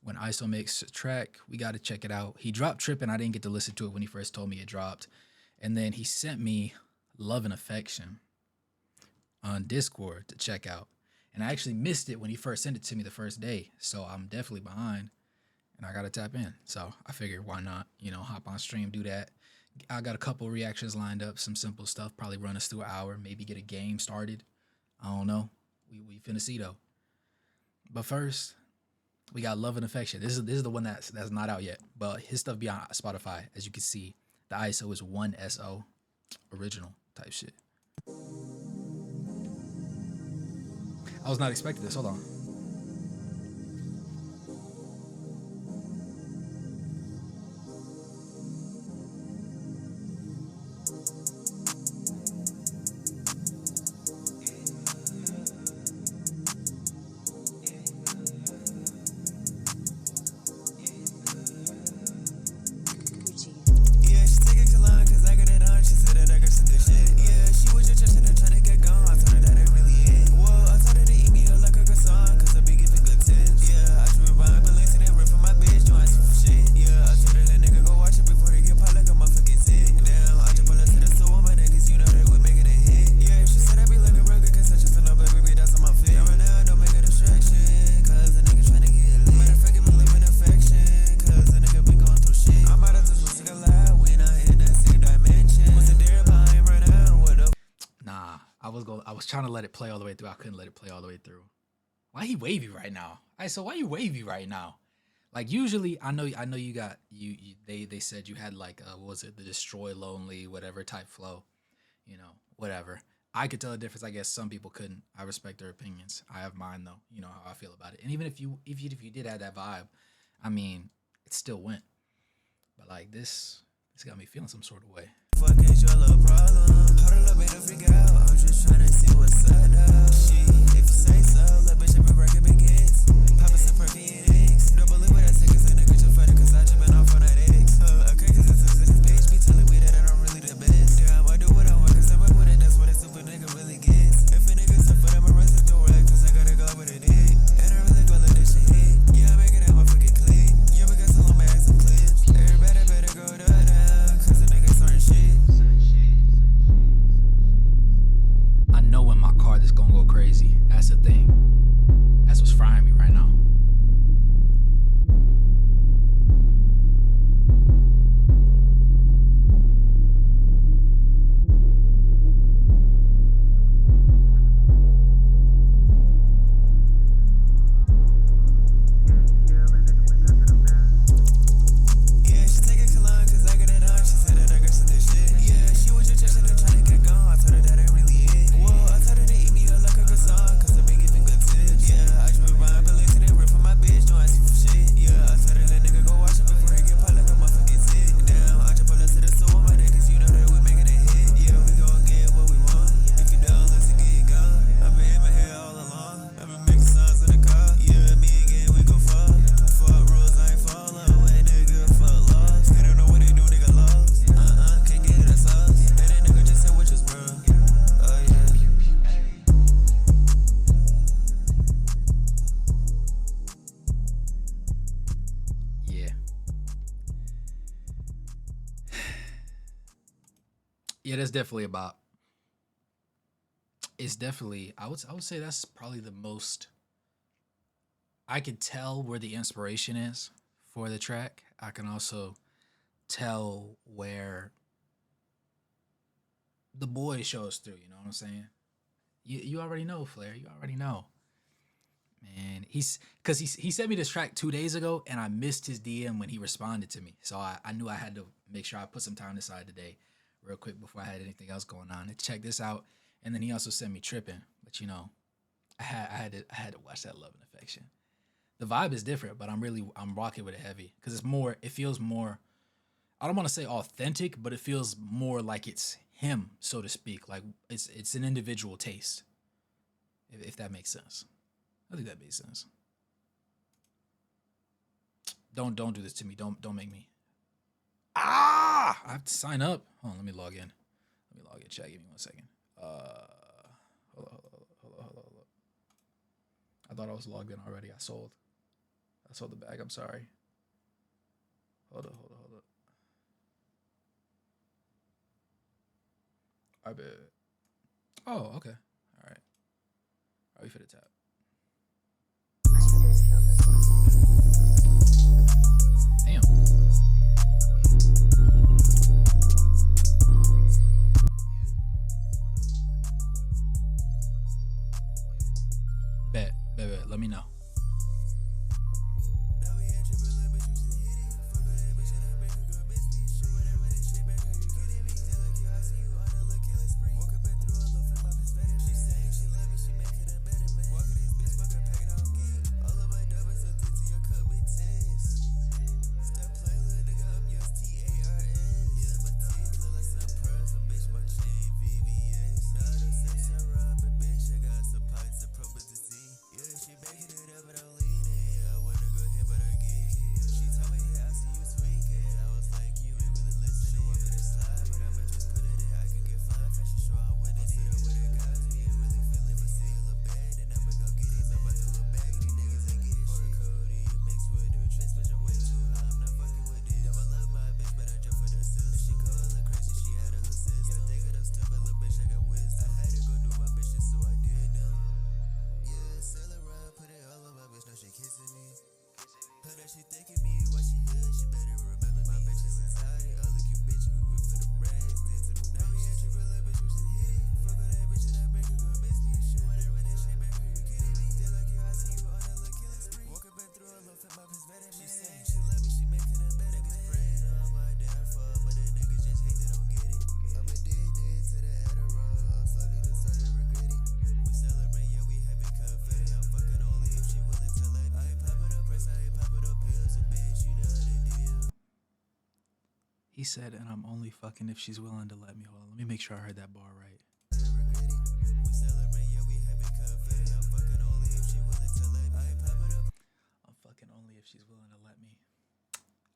When ISO makes a track, we got to check it out. He dropped Trippin'. I didn't get to listen to it when he first told me it dropped. And then he sent me Love and Affection on Discord to check out. And I actually missed it when he first sent it to me the first day. So I'm definitely behind and I got to tap in. So I figured why not, hop on stream, do that. I got a couple reactions lined up, some simple stuff, probably run us through an hour, maybe get a game started. I don't know. We finna see though. But first, we got Love and Affection. This is the one that's not out yet, but his stuff be on Spotify. As you can see, the ISO is 1SO, original type shit. I was not expecting this. Hold on. Yeah, she take it to line cause I got it on. She said that I got some good shit. Yeah, she was just trusting and trying to get gone. I told her that ain't really it. Whoa, I told her to eat me up like a croissant cause I be giving good tips. Yeah, I should be buying Balenciaga and rip for my bitch doing some shit. Yeah, I told her that nigga go watch it before they get popped like a motherfucking tit. Damn, I just pull up to the store with my niggas, you know that we making a hit. Yeah, she said I be looking real good cause I just enough, baby, that's on my feet. Right now, don't make a distraction cause the nigga trying to get lit. Matter of fact, give me love and affection cause the nigga been going through shit. I'm out of touch with a lie, we not in that same dimension. Was it there, but I ain't right now, what the Nah, I was trying to let it play all the way through. I couldn't let it play all the way through. Why he wavy right now? So why you wavy right now? Like usually, I know you got they said you had like what was it, the destroy lonely whatever type flow, whatever. I could tell the difference. I guess some people couldn't. I respect their opinions. I have mine though. You know how I feel about it. And even if you did have that vibe, I mean, it still went. But like this got me feeling some sort of way. fuck is your little problem? Hold a little bit to freak out, I'm just trying to see what's up now. Shit, if you say so, let bitch every record begins. Papa some perky and eggs. Don't believe what I say cause that nigga just funny cause I just been off on that eggs. Okay, cause this bitch be telling me that I'm really the best. Yeah, I'ma do what I want cause I'm with it, that's what a super nigga really gets. If a nigga tough, but I'ma rest the door cause I gotta go with it in. And I really gonna let this shit hit. Yeah, I make it out my fucking clip. Yeah, we got some long bags and clips. Everybody better go down cause the niggas aren't shit. I know in my car this gonna go crazy. That's the thing. That's what's frying me right now. Yeah, she take it to line cause I got it on. She said that I got some good shit. Yeah, she was just trusting and trying to get gone. I told her that ain't really it. Whoa, I told her to eat me up like a croissant cause I be giving good tips. Yeah, I just be buying Balenciaga and rip for my bitch doing some shit. Yeah, I told her that nigga go watch it before he get popped like a motherfucking tit. Damn, I just pull up to the store with my niggas, you know that we making a hit. Yeah, we gon' get what we want. If you don't listen, get gone. I've been in my head all along. I've been making songs in the car. Yeah, me again, we gon' fuck. Fuck rules, I ain't follow. Ain't nigga, fuck laws. They don't know what they do, nigga lost. Can't get us us. And that nigga just said, which is world. Oh, yeah. Yeah. Yeah, that's definitely about. It's definitely. I would say that's probably the most. I can tell where the inspiration is for the track. I can also tell where the boy shows through. You know what I'm saying? You already know, Flair. You already know. Man, he sent me this track 2 days ago, and I missed his DM when he responded to me. So I knew I had to make sure I put some time aside today, real quick before I had anything else going on, and check this out. And then he also sent me Tripping, but I had to watch that Love and Affection. The vibe is different, but I'm rocking with it heavy because it's more. It feels more. I don't want to say authentic, but it feels more like it's him, so to speak. Like it's an individual taste, if that makes sense. I think that makes sense. Don't do this to me. Don't make me. I have to sign up. Hold on, let me log in. Let me log in. Chat. Give me 1 second. Hold on. I thought I was logged in already. I sold. I sold the bag. I'm sorry. Hold up, hold up, hold up. I bet. Oh, okay. All right. Are we for the tap? Damn. Bet. Let me know. He said, and I'm only fucking if she's willing to let me. Hold on, let me make sure I heard that bar right. I'm fucking only if she's willing to let me.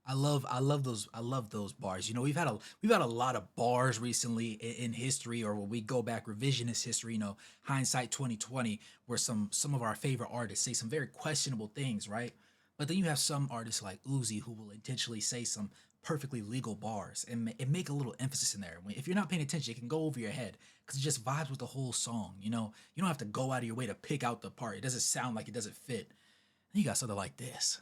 I love those bars. You know, we've had a lot of bars recently in history, or when we go back revisionist history, you know, hindsight 2020, where some of our favorite artists say some very questionable things, right? But then you have some artists like Uzi who will intentionally say some perfectly legal bars and make a little emphasis in there. If you're not paying attention, it can go over your head because it just vibes with the whole song. You know, you don't have to go out of your way to pick out the part. It doesn't sound like it doesn't fit. Then you got something like this.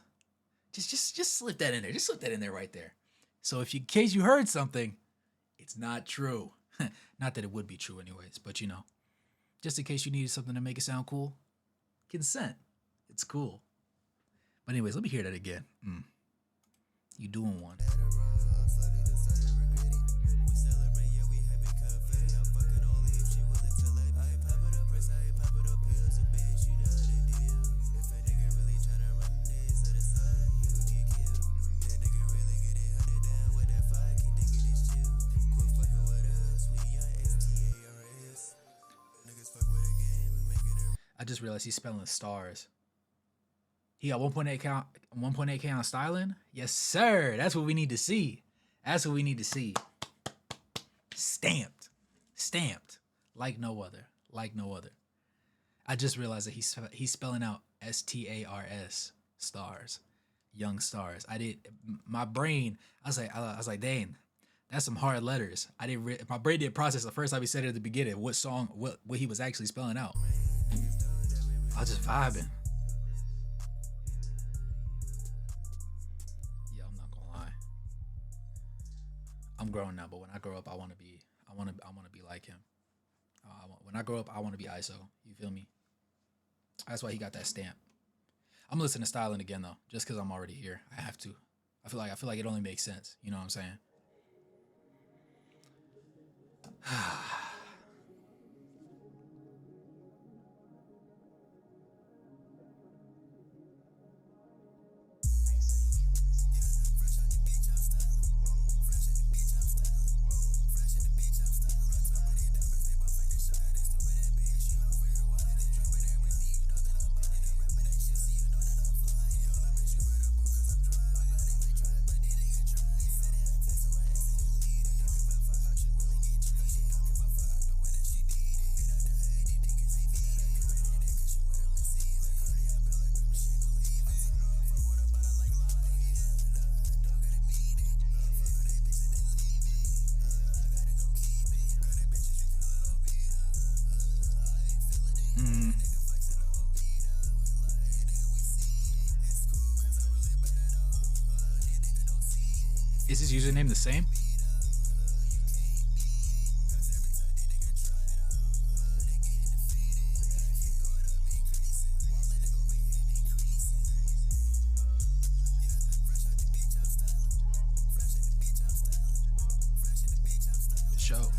Just slip that in there. Just slip that in there right there. So if you, in case you heard something, it's not true. Not that it would be true anyways, but you know, just in case you needed something to make it sound cool, consent. It's cool. But anyways, let me hear that again. You doing one. I just realized he's spelling stars. He got 1.8K on styling. Yes, sir. That's what we need to see. That's what we need to see. Stamped. Like no other. I just realized that he's spelling out STARS, stars, young stars. My brain. I was like, dang, that's some hard letters. My brain didn't process the first time he said it at the beginning. What song? What he was actually spelling out. I was just vibing. Yeah, I'm not gonna lie. I'm grown now, but when I grow up, I want to be like him. When I grow up, I want to be ISO. You feel me? That's why he got that stamp. I'm listening to Styling again though, just because I'm already here. I have to. I feel like it only makes sense. You know what I'm saying? Is his username the same? The show.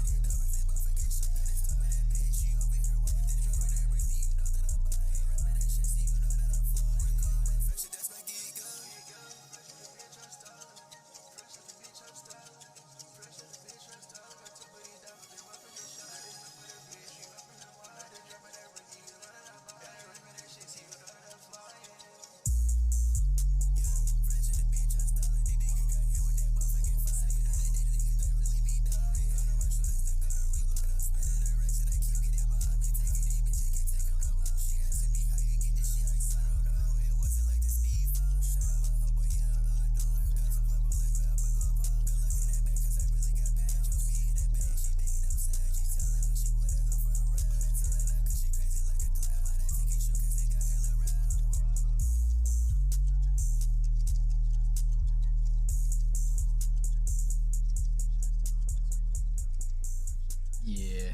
Yeah.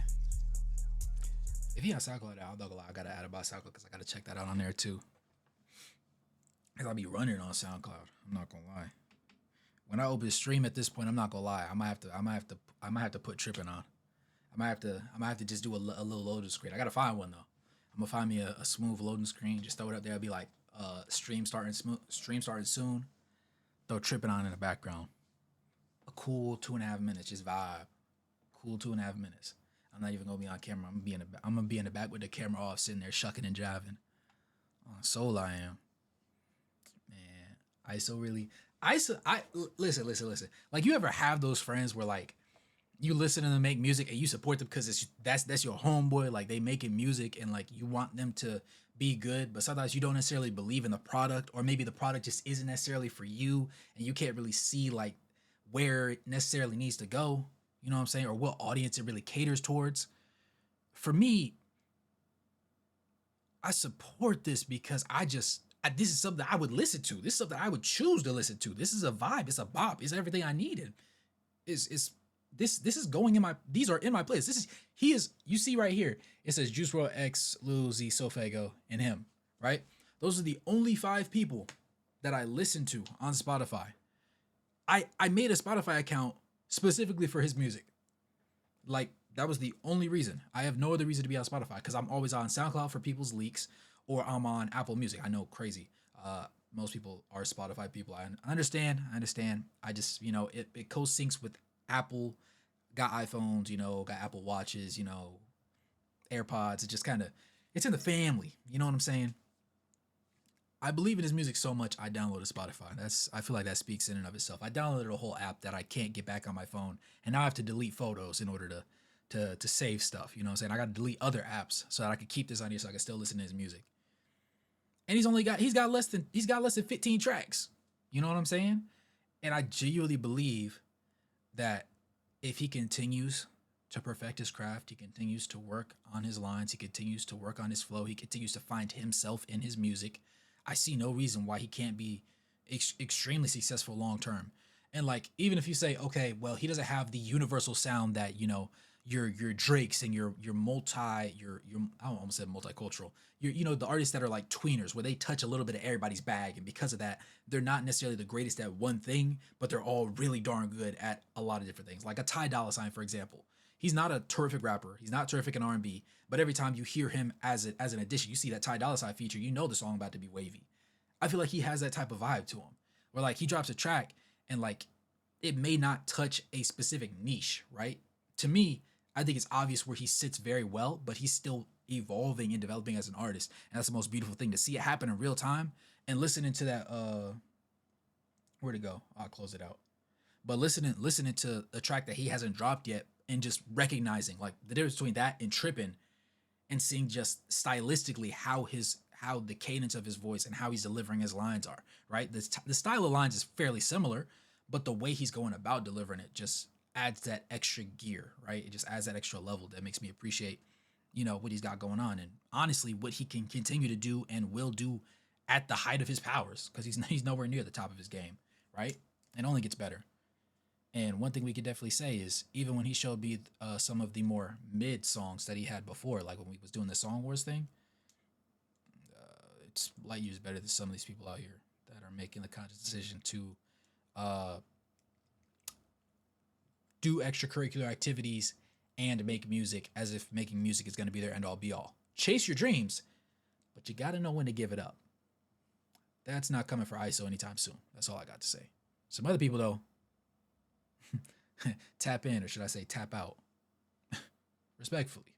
If he has SoundCloud, I'm not gonna lie, I gotta add about SoundCloud because I gotta check that out on there too. Cause I'll be running on SoundCloud. I'm not gonna lie. When I open stream at this point, I'm not gonna lie. I might have to put tripping on. I might have to just do a little loading screen. I gotta find one though. I'm gonna find me a smooth loading screen. Just throw it up there. I'll be like, stream starting soon. Throw tripping on in the background. A cool 2.5 minutes, just vibe. Cool 2.5 minutes. I'm not even gonna be on camera. I'm gonna be in the back with the camera off, sitting there shucking and jiving. On soul, I am. Man, I so really. I listen. Like, you ever have those friends where, like, you listen to them make music and you support them because that's your homeboy. Like, they making music and, like, you want them to be good, but sometimes you don't necessarily believe in the product, or maybe the product just isn't necessarily for you, and you can't really see, like, where it necessarily needs to go. You know what I'm saying? Or what audience it really caters towards. For me, I support this because this is something I would listen to. This is something I would choose to listen to. This is a vibe. It's a bop. It's everything I needed. Is this is going in my, these are in my place. You see right here, it says Juice WRLD X, Lil Z, Sofago, and him, right? Those are the only 5 people that I listen to on Spotify. I made a Spotify account specifically for his music. Like, that was the only reason. I have no other reason to be on Spotify, because I'm always on SoundCloud for people's leaks, or I'm on Apple Music. I know, crazy. Most people are Spotify people. I understand. I just, it co-syncs with Apple. Got iPhones, got Apple Watches, AirPods. It just kind of, it's in the family. You know what I'm saying? I believe in his music so much, I downloaded Spotify. I feel like that speaks in and of itself. I downloaded a whole app that I can't get back on my phone, and now I have to delete photos in order to save stuff. You know what I'm saying? I got to delete other apps so that I can keep this on here so I can still listen to his music. And he's got less than 15 tracks. You know what I'm saying? And I genuinely believe that if he continues to perfect his craft, he continues to work on his lines, he continues to work on his flow, he continues to find himself in his music, I see no reason why he can't be extremely successful long term. And, like, even if you say, okay, well, he doesn't have the universal sound that, your Drakes and your multi your I almost said multicultural. The artists that are like tweeners, where they touch a little bit of everybody's bag, and because of that, they're not necessarily the greatest at one thing, but they're all really darn good at a lot of different things. Like a Ty Dolla Sign, for example. He's not a terrific rapper. He's not terrific in R&B, but every time you hear him as an addition, you see that Ty Dolla Sign feature, the song about to be wavy. I feel like he has that type of vibe to him, where, like, he drops a track and, like, it may not touch a specific niche, right? To me, I think it's obvious where he sits very well, but he's still evolving and developing as an artist, and that's the most beautiful thing, to see it happen in real time. And listening to that, where'd it go? I'll close it out. But listening to a track that he hasn't dropped yet, and just recognizing, like, the difference between that and tripping, and seeing just stylistically how the cadence of his voice and how he's delivering his lines are, right? The style of lines is fairly similar, but the way he's going about delivering it just adds that extra gear, right? It just adds that extra level that makes me appreciate, what he's got going on, and honestly, what he can continue to do and will do at the height of his powers, because he's nowhere near the top of his game, right? It only gets better. And one thing we could definitely say is even when he showed me some of the more mid songs that he had before, like when we was doing the Song Wars thing, it's light years better than some of these people out here that are making the conscious decision to uh, do extracurricular activities and make music as if making music is going to be their end all be all. Chase your dreams, but you got to know when to give it up. That's not coming for ISO anytime soon. That's all I got to say. Some other people, though, tap in, or should I say tap out, respectfully.